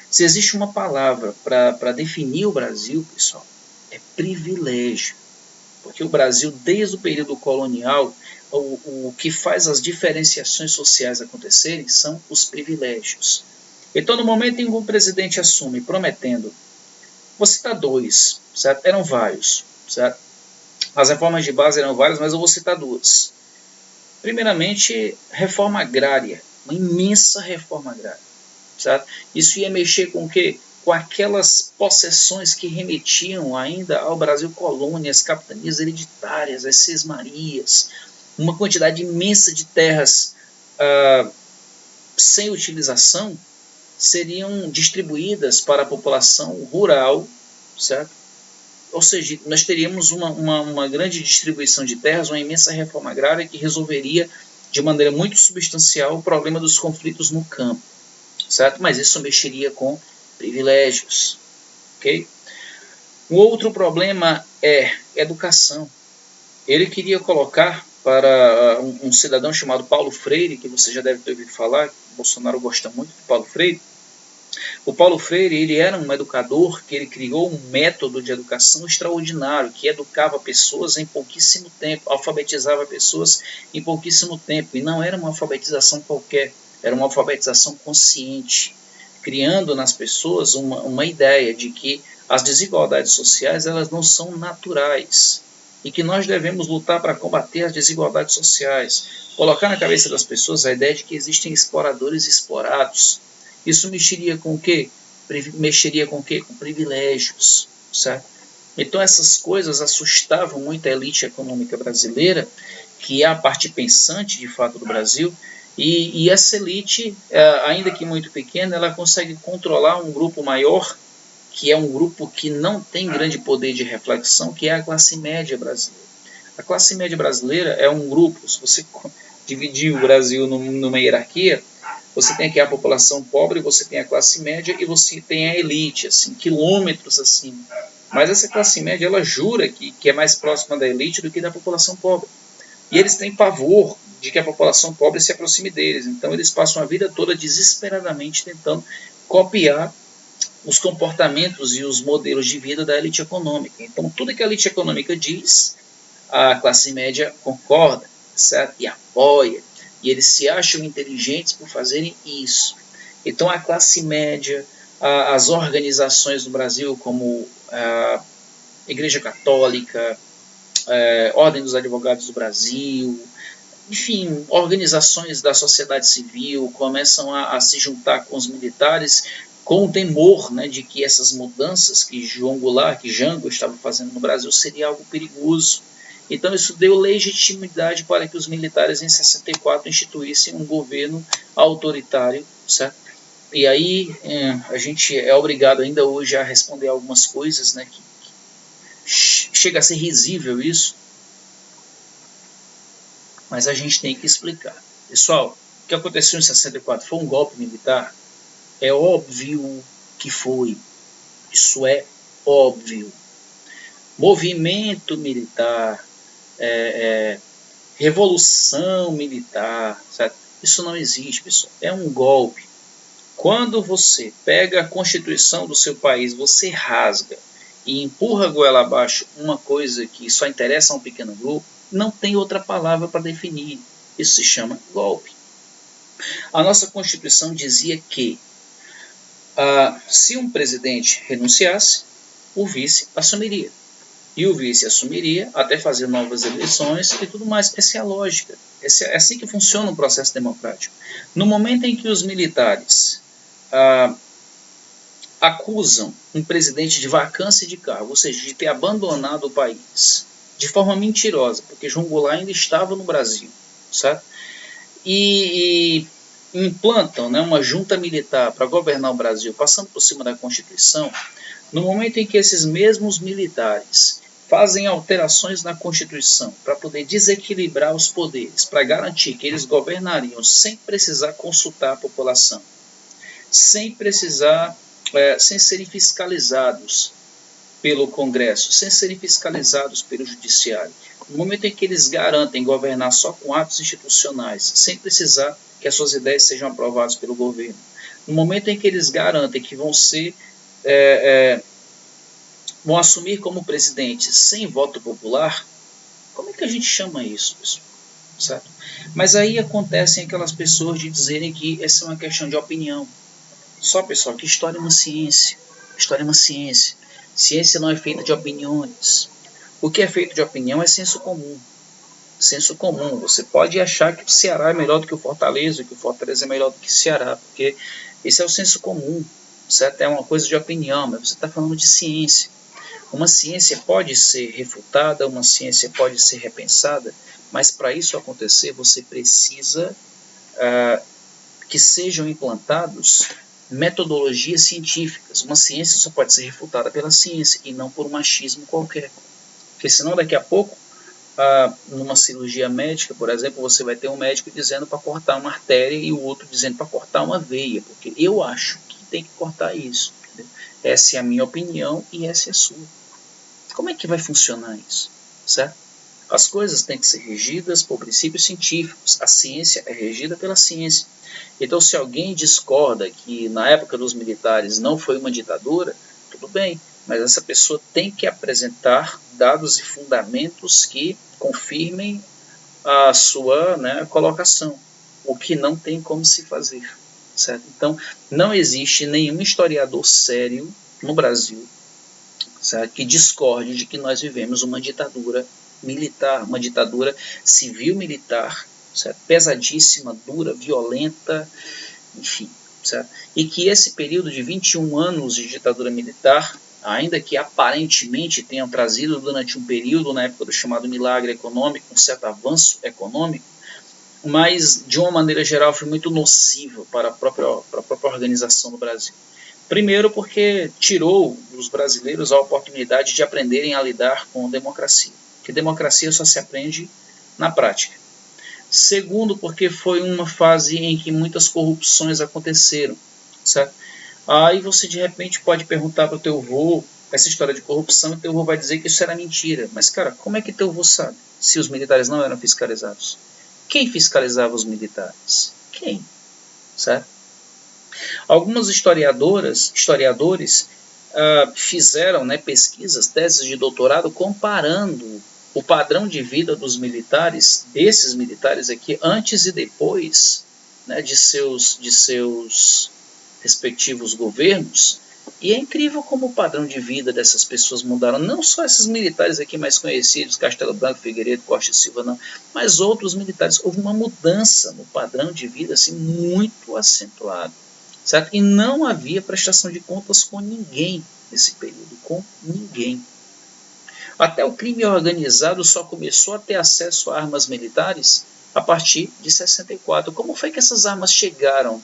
Se existe uma palavra para definir o Brasil, pessoal, é privilégio. Porque o Brasil, desde o período colonial, o que faz as diferenciações sociais acontecerem são os privilégios. Então, no momento em que um presidente assume prometendo, vou citar dois, certo? Eram vários, certo? As reformas de base eram várias, mas eu vou citar duas. Primeiramente, reforma agrária, uma imensa reforma agrária. certo? Isso ia mexer com o quê? Com aquelas possessões que remetiam ainda ao Brasil colônia, as capitanias hereditárias, as sesmarias, uma quantidade imensa de terras sem utilização seriam distribuídas para a população rural, certo? Ou seja, nós teríamos uma grande distribuição de terras, uma imensa reforma agrária que resolveria de maneira muito substancial o problema dos conflitos no campo, certo? Mas isso mexeria com privilégios, ok? Um outro problema é educação. Ele queria colocar para um cidadão chamado Paulo Freire, que você já deve ter ouvido falar, Bolsonaro gosta muito de Paulo Freire. O Paulo Freire, ele era um educador que ele criou um método de educação extraordinário, que educava pessoas em pouquíssimo tempo, alfabetizava pessoas em pouquíssimo tempo, e não era uma alfabetização qualquer, era uma alfabetização consciente, criando nas pessoas uma ideia de que as desigualdades sociais elas não são naturais, e que nós devemos lutar para combater as desigualdades sociais, colocar na cabeça das pessoas a ideia de que existem exploradores e explorados. Isso mexeria com o quê? Mexeria com o quê? Com privilégios, certo? Então essas coisas assustavam muito a elite econômica brasileira, que é a parte pensante de fato do Brasil, e essa elite, ainda que muito pequena, ela consegue controlar um grupo maior, que é um grupo que não tem grande poder de reflexão, que é a classe média brasileira. A classe média brasileira é um grupo, se você dividir o Brasil numa hierarquia, você tem aqui a população pobre, você tem a classe média e você tem a elite, assim, quilômetros acima. Mas essa classe média, ela jura que é mais próxima da elite do que da população pobre. E eles têm pavor de que a população pobre se aproxime deles. Então eles passam a vida toda desesperadamente tentando copiar os comportamentos e os modelos de vida da elite econômica. Então tudo que a elite econômica diz, a classe média concorda, certo? E apoia. E eles se acham inteligentes por fazerem isso. Então a classe média, as organizações no Brasil como a Igreja Católica, Ordem dos Advogados do Brasil, enfim, organizações da sociedade civil começam a se juntar com os militares com o temor, né, de que essas mudanças que João Goulart, que Jango estava fazendo no Brasil seria algo perigoso. Então isso deu legitimidade para que os militares em 64 instituíssem um governo autoritário, certo? E aí a gente é obrigado ainda hoje a responder algumas coisas, né, que chega a ser risível isso, mas a gente tem que explicar. Pessoal, o que aconteceu em 64 foi um golpe militar? É óbvio que foi. Isso é óbvio. Movimento militar, revolução militar, certo? Isso não existe, pessoal. É um golpe. Quando você pega a Constituição do seu país, você rasga e empurra a goela abaixo uma coisa que só interessa a um pequeno grupo, não tem outra palavra para definir. Isso se chama golpe. A nossa Constituição dizia que se um presidente renunciasse, o vice assumiria. E o vice assumiria até fazer novas eleições e tudo mais. Essa é a lógica. É assim que funciona o processo democrático. No momento em que os militares acusam um presidente de vacância de cargo, ou seja, de ter abandonado o país de forma mentirosa, porque João Goulart ainda estava no Brasil, certo? E implantam, né, uma junta militar para governar o Brasil, passando por cima da Constituição, no momento em que esses mesmos militares fazem alterações na Constituição para poder desequilibrar os poderes, para garantir que eles governariam sem precisar consultar a população, sem precisar, sem serem fiscalizados pelo Congresso, sem serem fiscalizados pelo Judiciário. No momento em que eles garantem governar só com atos institucionais, sem precisar que as suas ideias sejam aprovadas pelo governo. No momento em que eles garantem que vão assumir como presidente sem voto popular, como é que a gente chama isso, pessoal? Certo? Mas aí acontecem aquelas pessoas de dizerem que essa é uma questão de opinião. Só, pessoal, que história é uma ciência. História é uma ciência. Ciência não é feita de opiniões. O que é feito de opinião é senso comum. Senso comum. Você pode achar que o Ceará é melhor do que o Fortaleza é melhor do que o Ceará, porque Esse é o senso comum, certo? É uma coisa de opinião, mas você está falando de ciência. Uma ciência pode ser refutada, uma ciência pode ser repensada, mas para isso acontecer você precisa que sejam implantados metodologias científicas. Uma ciência só pode ser refutada pela ciência e não por um achismo qualquer. Porque senão daqui a pouco, numa cirurgia médica, por exemplo, você vai ter um médico dizendo para cortar uma artéria e o outro dizendo para cortar uma veia, porque eu acho que tem que cortar isso. Entendeu? Essa é a minha opinião e essa é a sua. Como é que vai funcionar isso? Certo? As coisas têm que ser regidas por princípios científicos. A ciência é regida pela ciência. Então, se alguém discorda que na época dos militares não foi uma ditadura, tudo bem, mas essa pessoa tem que apresentar dados e fundamentos que confirmem a sua, colocação, o que não tem como se fazer. Certo? Então, não existe nenhum historiador sério no Brasil, certo, que discorde de que nós vivemos uma ditadura militar, uma ditadura civil-militar, certo? Pesadíssima, dura, violenta, enfim. Certo? E que esse período de 21 anos de ditadura militar, ainda que aparentemente tenham trazido durante um período, na época do chamado milagre econômico, um certo avanço econômico, mas de uma maneira geral foi muito nocivo para a própria organização do Brasil. Primeiro porque tirou dos brasileiros a oportunidade de aprenderem a lidar com democracia, que democracia só se aprende na prática. Segundo, porque foi uma fase em que muitas corrupções aconteceram, certo? Aí você de repente pode perguntar para o teu avô essa história de corrupção e teu avô vai dizer que isso era mentira. Mas cara, como é que teu avô sabe se os militares não eram fiscalizados? Quem fiscalizava os militares? Quem? Certo? Algumas historiadores fizeram pesquisas, teses de doutorado, comparando o padrão de vida dos militares, desses militares aqui, antes e depois de seus respectivos governos. E é incrível como o padrão de vida dessas pessoas mudaram. Não só esses militares aqui mais conhecidos, Castelo Branco, Figueiredo, Costa e Silva, não, mas outros militares. Houve uma mudança no padrão de vida assim, muito acentuada. Certo? E não havia prestação de contas com ninguém nesse período, com ninguém. Até o crime organizado só começou a ter acesso a armas militares a partir de 64. Como foi que essas armas chegaram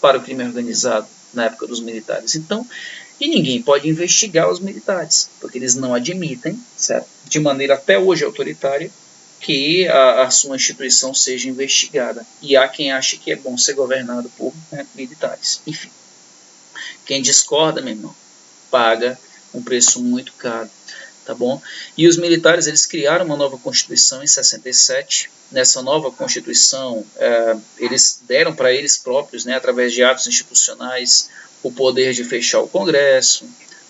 para o crime organizado na época dos militares? Então, e ninguém pode investigar os militares, porque eles não admitem, certo? De maneira até hoje autoritária, que a sua instituição seja investigada. E há quem ache que é bom ser governado por militares. Enfim, quem discorda, meu irmão, paga um preço muito caro, tá bom? E os militares, eles criaram uma nova Constituição em 67. Nessa nova Constituição, eles deram para eles próprios, através de atos institucionais, o poder de fechar o Congresso,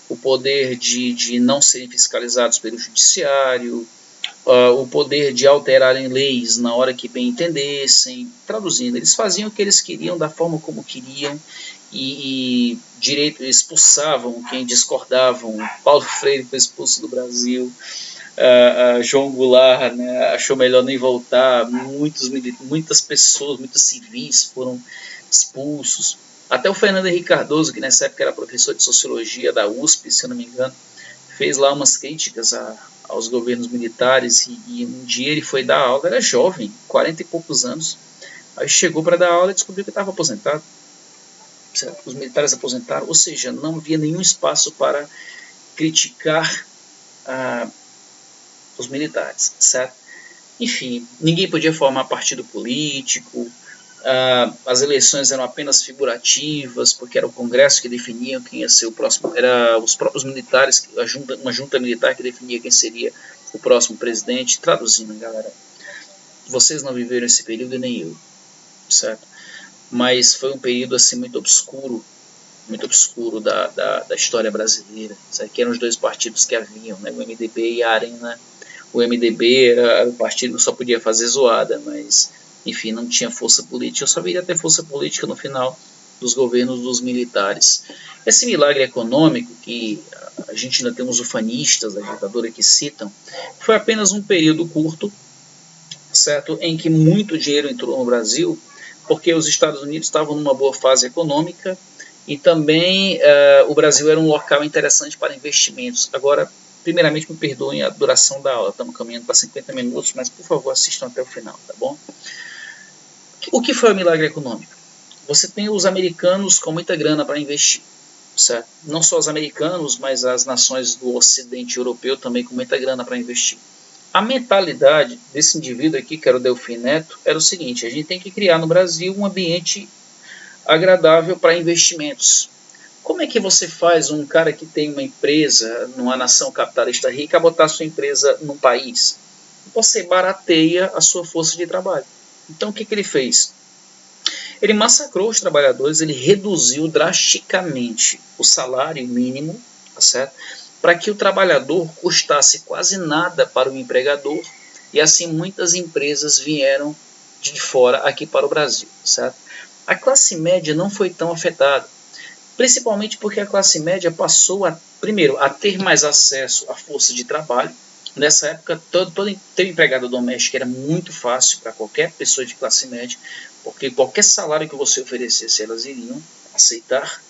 o poder de não serem fiscalizados pelo Judiciário, o poder de alterarem leis na hora que bem entendessem. Traduzindo, eles faziam o que eles queriam da forma como queriam e expulsavam quem discordavam. Paulo Freire foi expulso do Brasil, João Goulart achou melhor nem voltar, muitas pessoas, muitos civis foram expulsos. Até o Fernando Henrique Cardoso, que nessa época era professor de Sociologia da USP, se eu não me engano, fez lá umas críticas aos governos militares e um dia ele foi dar aula, era jovem, 40 e poucos anos, aí chegou para dar aula e descobriu que estava aposentado. Os militares aposentaram, ou seja, não havia nenhum espaço para criticar os militares, certo? Enfim, ninguém podia formar partido político, as eleições eram apenas figurativas, porque era o Congresso que definia quem ia ser o próximo, era os próprios militares, uma junta militar que definia quem seria o próximo presidente. Traduzindo, galera, vocês não viveram esse período e nem eu, certo? Mas foi um período assim muito obscuro da história brasileira, certo? Que eram os dois partidos que haviam, o MDB e a Arena. O MDB era o partido que só podia fazer zoada, mas enfim, não tinha força política. Eu só viria a ter força política no final dos governos dos militares. Esse milagre econômico, que a gente ainda tem uns ufanistas da ditadura que citam, foi apenas um período curto, certo, em que muito dinheiro entrou no Brasil, porque os Estados Unidos estavam numa boa fase econômica e também o Brasil era um local interessante para investimentos. Agora, primeiramente, me perdoem a duração da aula, estamos caminhando para 50 minutos, mas por favor assistam até o final, tá bom? O que foi o milagre econômico? Você tem os americanos com muita grana para investir, certo? Não só os americanos, mas as nações do ocidente europeu também com muita grana para investir. A mentalidade desse indivíduo aqui, que era o Delfim Neto, era o seguinte: a gente tem que criar no Brasil um ambiente agradável para investimentos. Como é que você faz um cara que tem uma empresa numa nação capitalista rica botar sua empresa num país? Você barateia a sua força de trabalho. Então o que ele fez? Ele massacrou os trabalhadores, ele reduziu drasticamente o salário mínimo, tá certo? Para que o trabalhador custasse quase nada para o empregador, e assim muitas empresas vieram de fora aqui para o Brasil, certo? A classe média não foi tão afetada, principalmente porque a classe média passou primeiro, a ter mais acesso à força de trabalho. Nessa época, ter empregada doméstica era muito fácil para qualquer pessoa de classe média, porque qualquer salário que você oferecesse, elas iriam aceitar.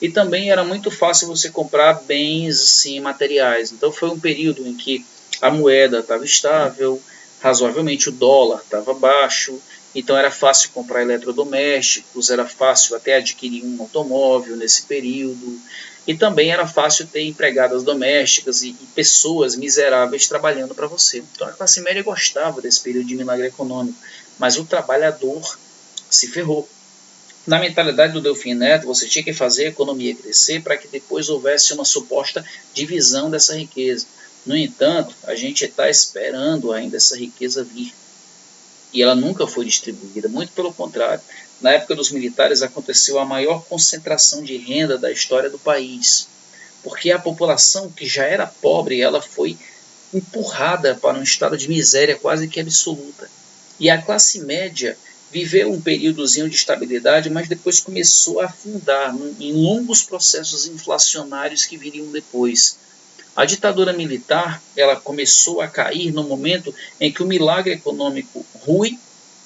E também era muito fácil você comprar bens assim, materiais. Então foi um período em que a moeda estava estável, razoavelmente o dólar estava baixo, então era fácil comprar eletrodomésticos, era fácil até adquirir um automóvel nesse período. E também era fácil ter empregadas domésticas e pessoas miseráveis trabalhando para você. Então a classe média gostava desse período de milagre econômico, mas o trabalhador se ferrou. Na mentalidade do Delfim Neto, você tinha que fazer a economia crescer para que depois houvesse uma suposta divisão dessa riqueza. No entanto, a gente está esperando ainda essa riqueza vir. E ela nunca foi distribuída, muito pelo contrário. Na época dos militares aconteceu a maior concentração de renda da história do país, porque a população que já era pobre, ela foi empurrada para um estado de miséria quase que absoluta. E a classe média viveu um períodozinho de estabilidade, mas depois começou a afundar em longos processos inflacionários que viriam depois. A ditadura militar, ela começou a cair no momento em que o milagre econômico rui,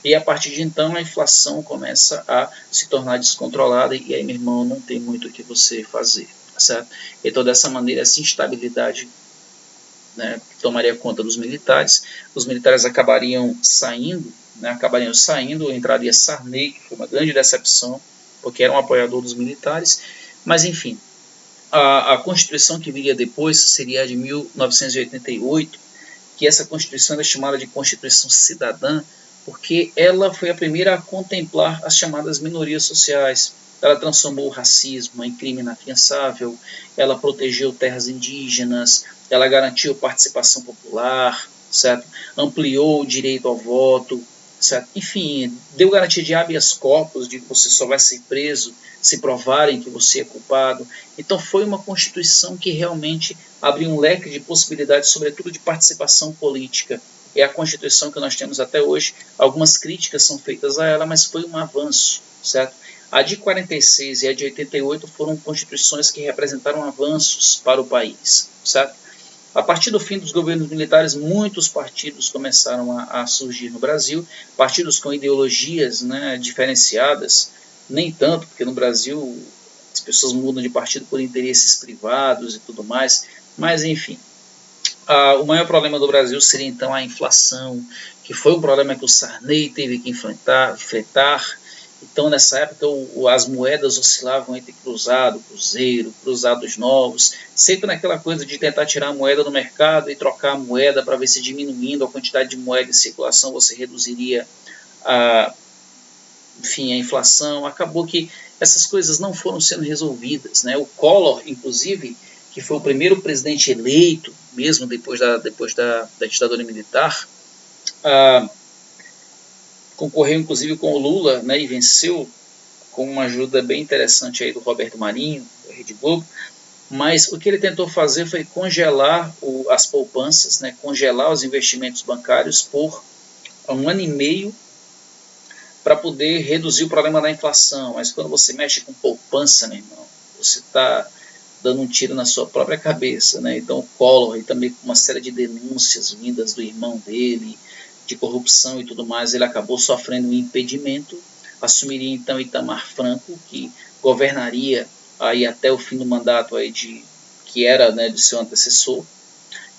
e a partir de então a inflação começa a se tornar descontrolada, e aí, meu irmão, não tem muito o que você fazer, certo? Então, dessa maneira, essa instabilidade, né, tomaria conta dos militares, os militares acabariam saindo, entraria Sarney, que foi uma grande decepção, porque era um apoiador dos militares, mas enfim, a Constituição que viria depois seria a de 1988, que essa Constituição é chamada de Constituição Cidadã, porque ela foi a primeira a contemplar as chamadas minorias sociais. Ela transformou o racismo em crime inafiançável, ela protegeu terras indígenas, ela garantiu participação popular, certo? Ampliou o direito ao voto, certo? Enfim, deu garantia de habeas corpus, de que você só vai ser preso se provarem que você é culpado. Então foi uma Constituição que realmente abriu um leque de possibilidades, sobretudo de participação política. É a Constituição que nós temos até hoje. Algumas críticas são feitas a ela, mas foi um avanço, certo? A de 46 e a de 88 foram constituições que representaram avanços para o país, certo? A partir do fim dos governos militares, muitos partidos começaram a surgir no Brasil, partidos com ideologias, né, diferenciadas, nem tanto, porque no Brasil as pessoas mudam de partido por interesses privados e tudo mais, mas enfim. O maior problema do Brasil seria então a inflação, que foi um problema que o Sarney teve que enfrentar. Então, nessa época, as moedas oscilavam entre cruzado, cruzeiro, cruzados novos, sempre naquela coisa de tentar tirar a moeda do mercado e trocar a moeda para ver se diminuindo a quantidade de moeda em circulação você reduziria a inflação. Acabou que essas coisas não foram sendo resolvidas, né? O Collor, inclusive, que foi o primeiro presidente eleito, mesmo depois da ditadura militar, concorreu inclusive com o Lula, né, e venceu com uma ajuda bem interessante aí do Roberto Marinho, da Rede Globo, mas o que ele tentou fazer foi congelar as poupanças, né, congelar os investimentos bancários por 1 ano e meio para poder reduzir o problema da inflação. Mas quando você mexe com poupança, meu irmão, você está dando um tiro na sua própria cabeça, né? Então o Collor, e também com uma série de denúncias vindas do irmão dele, de corrupção e tudo mais, ele acabou sofrendo um impedimento, assumiria então Itamar Franco, que governaria aí até o fim do mandato aí que era, né, de seu antecessor.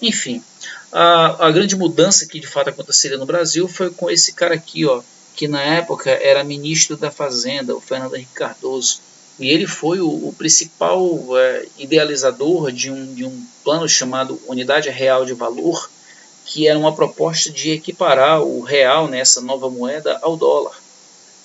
Enfim, a grande mudança que de fato aconteceria no Brasil foi com esse cara aqui, ó, que na época era ministro da Fazenda, o Fernando Henrique Cardoso. E ele foi o principal idealizador de um plano chamado Unidade Real de Valor, que era uma proposta de equiparar o real, nessa nova moeda, ao dólar.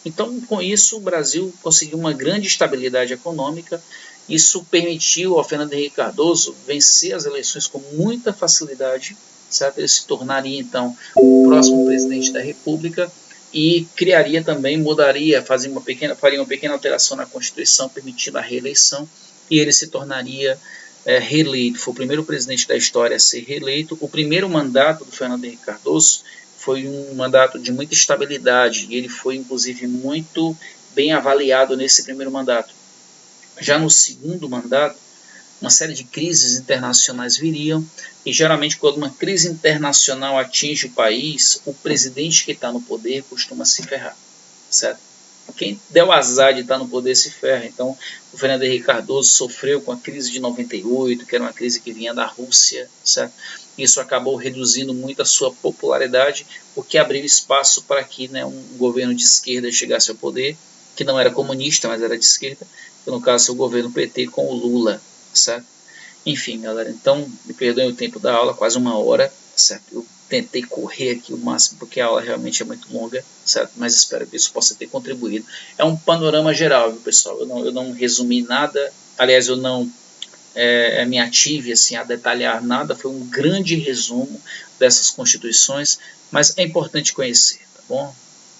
Então, com isso, o Brasil conseguiu uma grande estabilidade econômica. Isso permitiu ao Fernando Henrique Cardoso vencer as eleições com muita facilidade, certo? Ele se tornaria, então, o próximo presidente da República e criaria também, faria uma pequena alteração na Constituição, permitindo a reeleição, e ele se tornaria reeleito. Foi o primeiro presidente da história a ser reeleito. O primeiro mandato do Fernando Henrique Cardoso foi um mandato de muita estabilidade, e ele foi, inclusive, muito bem avaliado nesse primeiro mandato. Já no segundo mandato, uma série de crises internacionais viriam, e geralmente quando uma crise internacional atinge o país, o presidente que está no poder costuma se ferrar, certo? Quem deu azar de estar no poder se ferra. Então, o Fernando Henrique Cardoso sofreu com a crise de 98, que era uma crise que vinha da Rússia, certo? Isso acabou reduzindo muito a sua popularidade, porque abriu espaço para que, né, um governo de esquerda chegasse ao poder, que não era comunista, mas era de esquerda, que no caso é o governo PT com o Lula, certo? Enfim, galera, então me perdoem o tempo da aula, quase uma hora, certo? Eu tentei correr aqui o máximo, porque a aula realmente é muito longa, certo? Mas espero que isso possa ter contribuído. É um panorama geral, viu, pessoal? Eu não resumi nada, aliás, eu não me ative assim, a detalhar nada, foi um grande resumo dessas constituições, mas é importante conhecer, tá bom?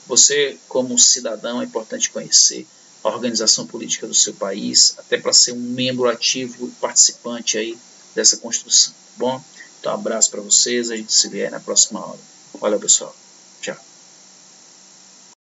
Você, como cidadão, é importante conhecer a organização política do seu país, até para ser um membro ativo e participante aí dessa Constituição, tá bom? Então, um abraço para vocês, a gente se vê aí na próxima aula. Valeu, pessoal. Tchau.